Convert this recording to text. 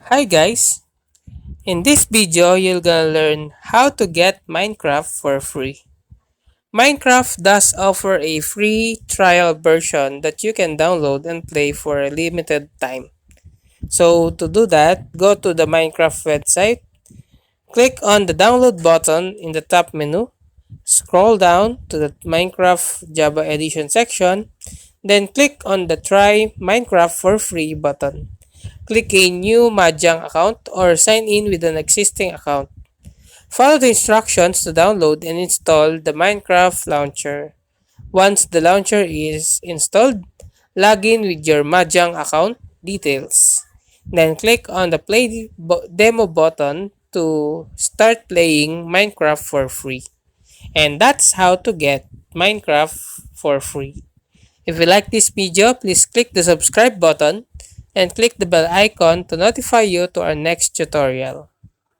Hi guys! In this video, you're gonna learn how to get Minecraft for free. Minecraft does offer a free trial version that you can download and play for a limited time. So to do that, go to the Minecraft website, click on the download button in the top menu, scroll down to the Minecraft Java Edition section, then click on the Try Minecraft for Free button. Click a new Mahjong account or sign in with an existing account. Follow the instructions to download and install the Minecraft launcher. Once the launcher is installed, log in with your Mahjong account details. Then click on the Play Demo button to start playing Minecraft for free. And that's how to get Minecraft for free. If you like this video, please click the subscribe button and click the bell icon to notify you to our next tutorial.